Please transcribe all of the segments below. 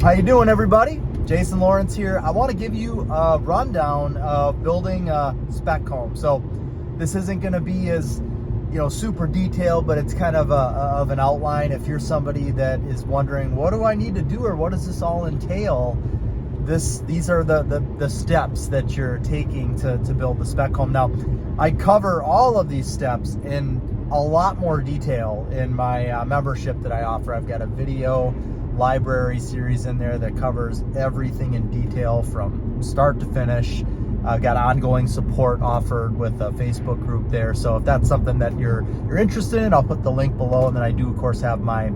How you doing, everybody? Jason Lawrence here. I want to give you a rundown of building a spec home. So this isn't going to be as super detailed, but it's kind of an outline. If you're somebody that is wondering, what do I need to do, or what does this all entail? These are the steps that you're taking to build the spec home. Now, I cover all of these steps in a lot more detail in my membership that I offer. I've got a video library series in there that covers everything in detail from start to finish. I've got ongoing support offered with a Facebook group there. So if that's something that you're interested in, I'll put the link below. And then I do, of course, have my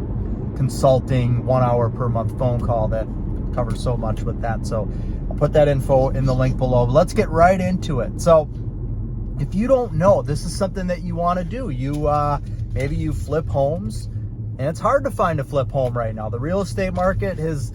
consulting 1 hour per month phone call that covers so much with that. So I'll put that info in the link below. But let's get right into it. So if you don't know, this is something that you want to do. Maybe you flip homes, and it's hard to find a flip home right now. The real estate market has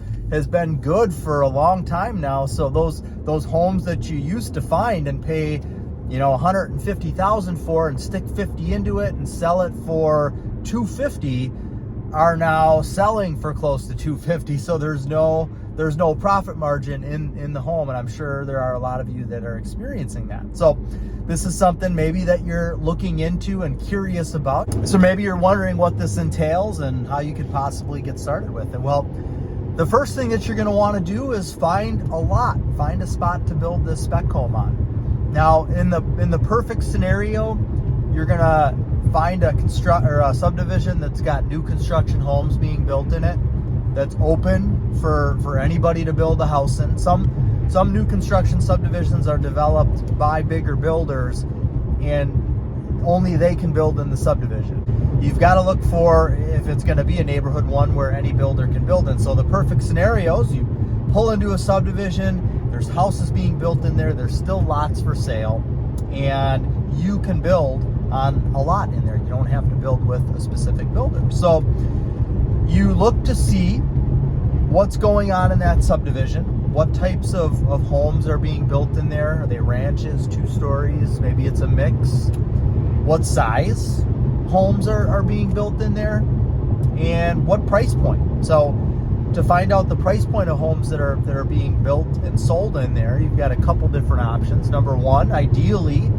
been good for a long time now. So those homes that you used to find and pay, $150,000 for and stick 50 into it and sell it for $250 are now selling for close to $250. So there's no profit margin in the home, and I'm sure there are a lot of you that are experiencing that. So this is something maybe that you're looking into and curious about. So maybe you're wondering what this entails and how you could possibly get started with it. Well, the first thing that you're going to want to do is find a spot to build this spec home on. Now, in the perfect scenario, you're going to find a subdivision that's got new construction homes being built in it, that's open for anybody to build a house in. Some new construction subdivisions are developed by bigger builders, and only they can build in the subdivision. You've got to look for if it's going to be a neighborhood one where any builder can build in. So the perfect scenarios, you pull into a subdivision, there's houses being built in there, there's still lots for sale, and you can build on a lot in there. You don't have to build with a specific builder. So you look to see what's going on in that subdivision. What types of homes are being built in there? Are they ranches, 2 stories? Maybe it's a mix. What size homes are being built in there? And what price point? So to find out the price point of homes that are being built and sold in there, you've got a couple different options. Number one, ideally,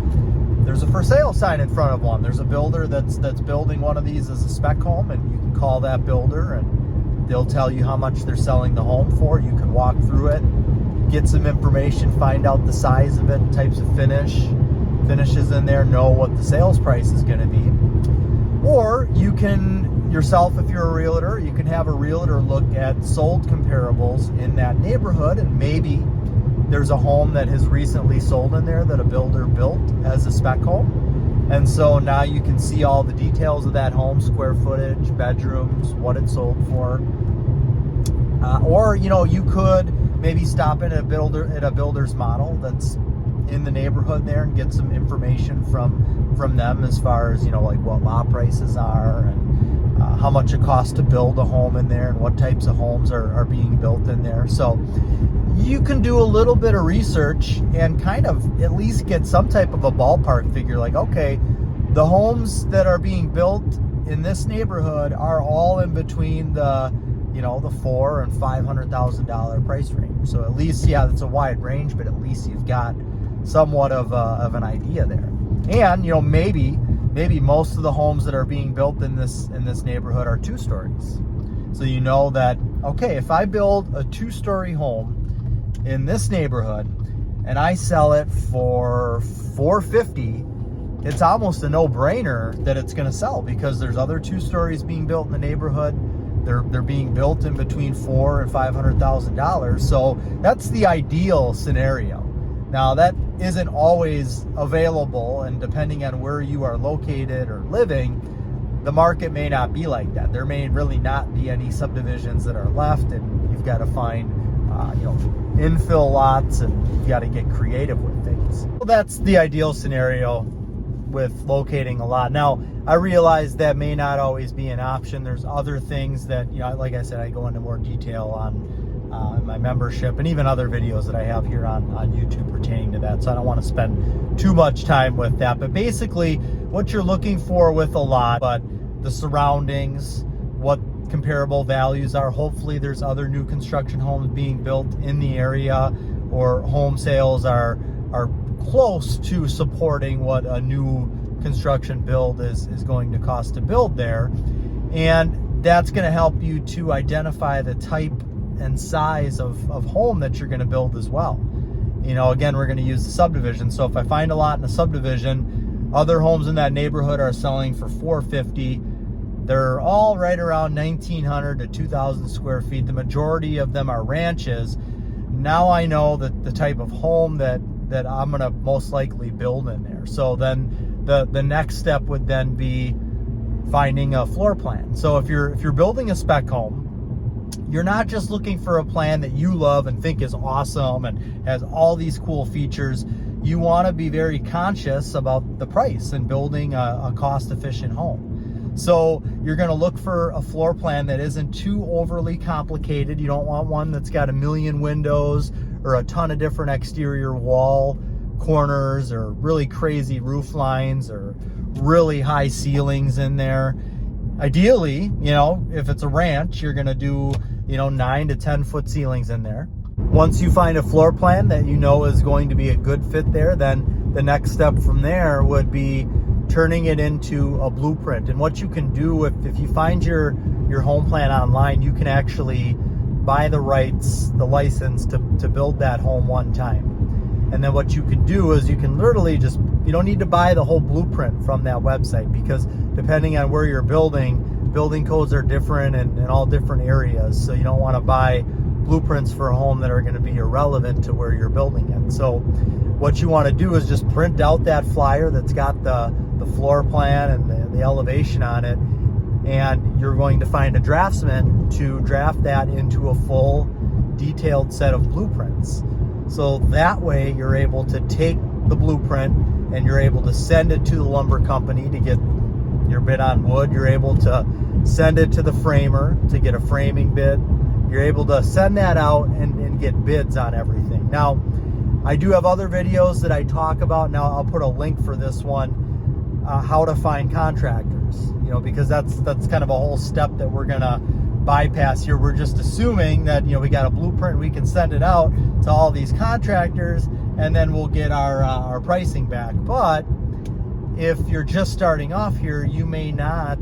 there's a for sale sign in front of one. There's a builder that's building one of these as a spec home, and you can call that builder and they'll tell you how much they're selling the home for. You can walk through it, get some information, find out the size of it, types of finishes in there, know what the sales price is going to be. Or you can yourself, if you're a realtor, you can have a realtor look at sold comparables in that neighborhood, and maybe there's a home that has recently sold in there that a builder built as a spec home. And so now you can see all the details of that home, square footage, bedrooms, what it sold for. Or you could maybe stop in at a builder's model that's in the neighborhood there and get some information from them as far as like what lot prices are and how much it costs to build a home in there and what types of homes are being built in there. So you can do a little bit of research and kind of at least get some type of a ballpark figure, like, okay, the homes that are being built in this neighborhood are all in between the the $400,000 and $500,000 price range. So at least, that's a wide range, but at least you've got somewhat of an idea there. And maybe most of the homes that are being built in this neighborhood are 2 stories. So you know that, okay, if I build a 2-story home in this neighborhood and I sell it for $450, it's almost a no-brainer that it's going to sell, because there's other 2 stories being built in the neighborhood. They're being built in between $400,000 and $500,000. So that's the ideal scenario. Now, that isn't always available, and depending on where you are located or living, the market may not be like that. There may really not be any subdivisions that are left, and you've got to find infill lots, and you've got to get creative with things. Well, that's the ideal scenario with locating a lot. Now, I realize that may not always be an option. There's other things that, like I said, I go into more detail on my membership and even other videos that I have here on YouTube pertaining to that. So I don't want to spend too much time with that. But basically, what you're looking for with a lot, but the surroundings, what comparable values are. Hopefully there's other new construction homes being built in the area, or home sales are close to supporting what a new construction build is going to cost to build there. And that's going to help you to identify the type and size of home that you're going to build as well. You know, again, we're going to use the subdivision. So if I find a lot in a subdivision, other homes in that neighborhood are selling for $450. They're all right around 1,900 to 2,000 square feet. The majority of them are ranches. Now I know that the type of home that I'm going to most likely build in there. So then the next step would then be finding a floor plan. So if you're building a spec home, you're not just looking for a plan that you love and think is awesome and has all these cool features. You want to be very conscious about the price and building a cost-efficient home. So you're going to look for a floor plan that isn't too overly complicated. You don't want one that's got a million windows or a ton of different exterior wall corners or really crazy roof lines or really high ceilings in there. Ideally, you know, if it's a ranch, you're going to do, 9 to 10 foot ceilings in there. Once you find a floor plan that you know is going to be a good fit there, then the next step from there would be turning it into a blueprint. And what you can do if you find your home plan online, you can actually buy the rights, the license to build that home one time. And then what you can do is you can literally you don't need to buy the whole blueprint from that website, because depending on where you're building codes are different in all different areas. So you don't want to buy blueprints for a home that are going to be irrelevant to where you're building it. So what you want to do is just print out that flyer that's got the floor plan and the elevation on it, and you're going to find a draftsman to draft that into a full detailed set of blueprints. So that way you're able to take the blueprint and you're able to send it to the lumber company to get your bid on wood. You're able to send it to the framer to get a framing bid. You're able to send that out and get bids on everything. Now, I do have other videos that I talk about. Now, I'll put a link for this one, how to find contractors, because that's kind of a whole step that we're going to bypass here. We're just assuming that, we got a blueprint, we can send it out to all these contractors, and then we'll get our pricing back. But if you're just starting off here, you may not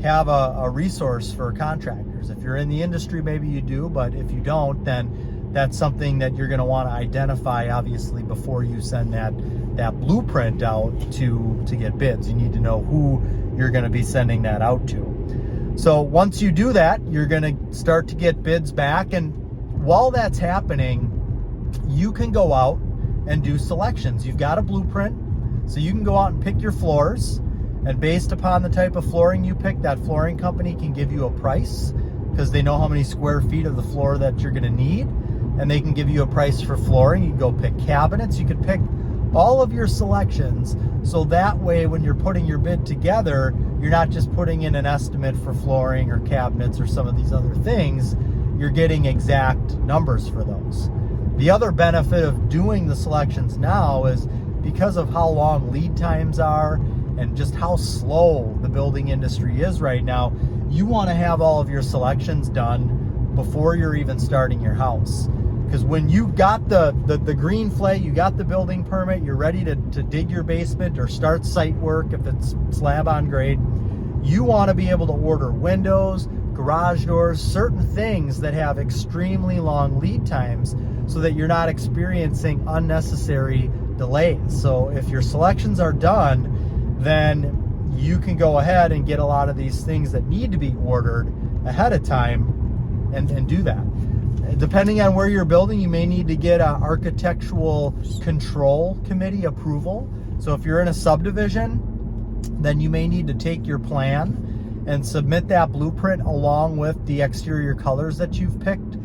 have a resource for contractors. If you're in the industry, maybe you do, but if you don't, then that's something that you're going to want to identify, obviously, before you send that blueprint out to get bids. You need to know who you're going to be sending that out to. So once you do that, you're going to start to get bids back, and while that's happening, you can go out and do selections. You've got a blueprint, so you can go out and pick your floors, and based upon the type of flooring you pick, that flooring company can give you a price, because they know how many square feet of the floor that you're going to need, and they can give you a price for flooring. You can go pick cabinets. You can pick all of your selections, so that way when you're putting your bid together, you're not just putting in an estimate for flooring or cabinets or some of these other things. You're getting exact numbers for those. The other benefit of doing the selections now is because of how long lead times are and just how slow the building industry is right now, you want to have all of your selections done before you're even starting your house. Because when you got the green flag, you got the building permit, you're ready to dig your basement or start site work if it's slab on grade, you want to be able to order windows, garage doors, certain things that have extremely long lead times, so that you're not experiencing unnecessary delays. So if your selections are done, then you can go ahead and get a lot of these things that need to be ordered ahead of time and do that. Depending on where you're building, you may need to get an architectural control committee approval. So if you're in a subdivision, then you may need to take your plan and submit that blueprint along with the exterior colors that you've picked.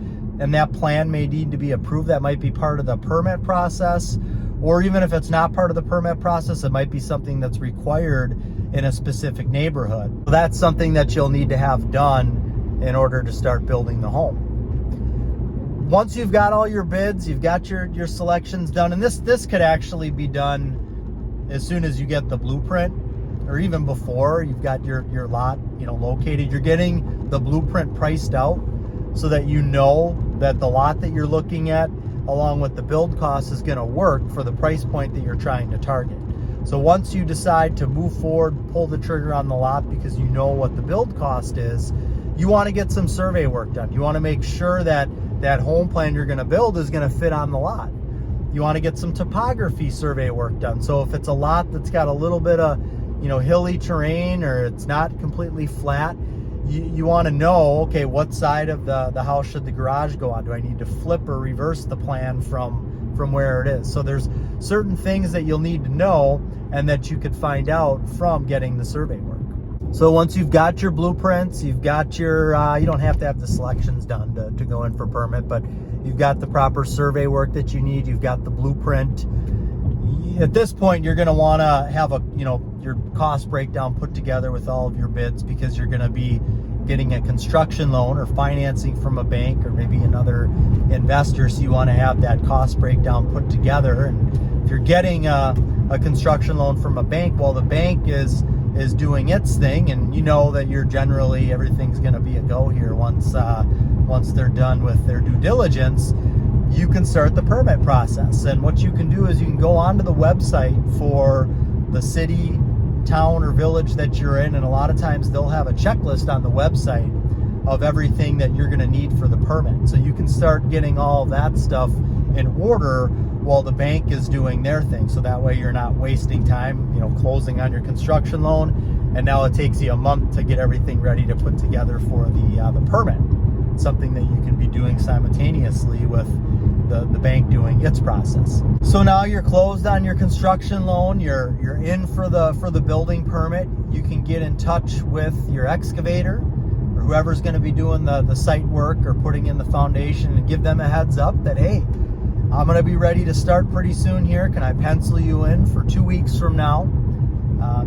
And that plan may need to be approved. That might be part of the permit process, or even if it's not part of the permit process, it might be something that's required in a specific neighborhood. So that's something that you'll need to have done in order to start building the home. Once you've got all your bids, you've got your selections done, and this could actually be done as soon as you get the blueprint, or even before you've got your lot located. You're getting the blueprint priced out so that you know that the lot that you're looking at along with the build cost is going to work for the price point that you're trying to target. So once you decide to move forward, pull the trigger on the lot because you know what the build cost is, you want to get some survey work done. You want to make sure that that home plan you're going to build is going to fit on the lot. You want to get some topography survey work done. So if it's a lot that's got a little bit of, hilly terrain, or it's not completely flat, you want to know, okay, what side of the house should the garage go on? Do I need to flip or reverse the plan from where it is? So there's certain things that you'll need to know and that you could find out from getting the survey work. So once you've got your blueprints, you've got your, you don't have to have the selections done to go in for permit, but you've got the proper survey work that you need, you've got the blueprint. At this point, you're going to want to have your cost breakdown put together with all of your bids, because you're going to be getting a construction loan or financing from a bank or maybe another investor. So you want to have that cost breakdown put together. And if you're getting a construction loan from a bank, well, the bank is doing its thing, and you know that you're generally, everything's going to be a go here once they're done with their due diligence. You can start the permit process. And what you can do is you can go onto the website for the city, town, or village that you're in, and a lot of times they'll have a checklist on the website of everything that you're going to need for the permit. So you can start getting all that stuff in order while the bank is doing their thing. So that way you're not wasting time, closing on your construction loan, and now it takes you a month to get everything ready to put together for the permit. It's something that you can be doing simultaneously with the bank doing its process. So now you're closed on your construction loan, you're in for the building permit. You can get in touch with your excavator or whoever's going to be doing the site work or putting in the foundation, and give them a heads up that, hey, I'm going to be ready to start pretty soon here. Can I pencil you in for 2 weeks from now?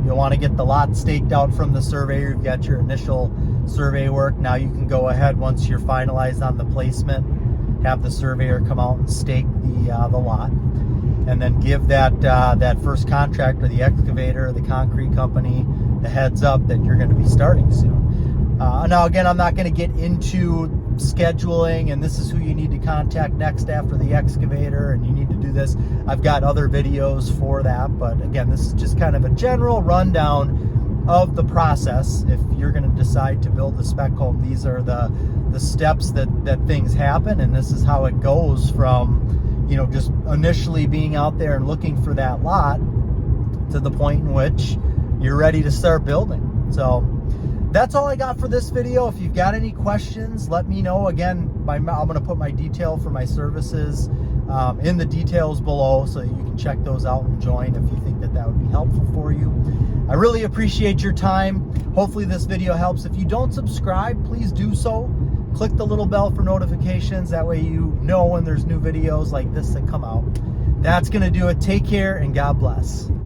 You'll want to get the lot staked out from the surveyor. You've got your initial survey work. Now you can go ahead, once you're finalized on the placement, have the surveyor come out and stake the lot, and then give that first contractor, the excavator, the concrete company, the heads up that you're going to be starting soon. Now again, I'm not going to get into scheduling and this is who you need to contact next after the excavator and you need to do this. I've got other videos for that, but again, this is just kind of a general rundown of the process. If you're going to decide to build a spec home, these are the steps that things happen, and this is how it goes from just initially being out there and looking for that lot to the point in which you're ready to start building. So that's all I got for this video. If you've got any questions, let me know. Again, I'm going to put my detail for my services in the details below, so you can check those out and join if you think that would be helpful for you. I really appreciate your time. Hopefully this video helps. If you don't subscribe, please do so. Click the little bell for notifications. That way you know when there's new videos like this that come out. That's going to do it. Take care and God bless.